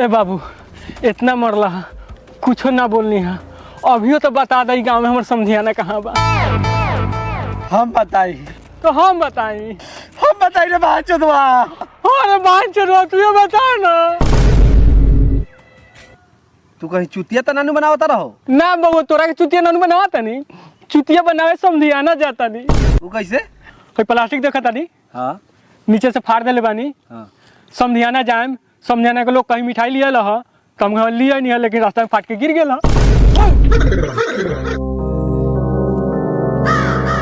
ए बाबू इतना मरला कुछ ना बोलनी है। अभी तो बता दई गाँव में हमारे समझियाना कहाँ बा। हम बताई तो हम बताई रे बाहर चोदवा। अरे बाहर चलो तू बता ना। तू कहीं चुतिया तो नानू बनावता रहो ना बाबू तोरा के चुतिया नानू बनावता नहीं। चुतिया बनावे समझियाना जाता नहीं। तू कैसे? कोई प्लास्टिक देखा नहीं हाँ नीचे से फाड़ देले बानी। हाँ समझियाना जाए समझियाना के लोग कहीं मिठाई लिया तो हम लिया नहीं है लेकिन रास्ता में फाट के गिर गया।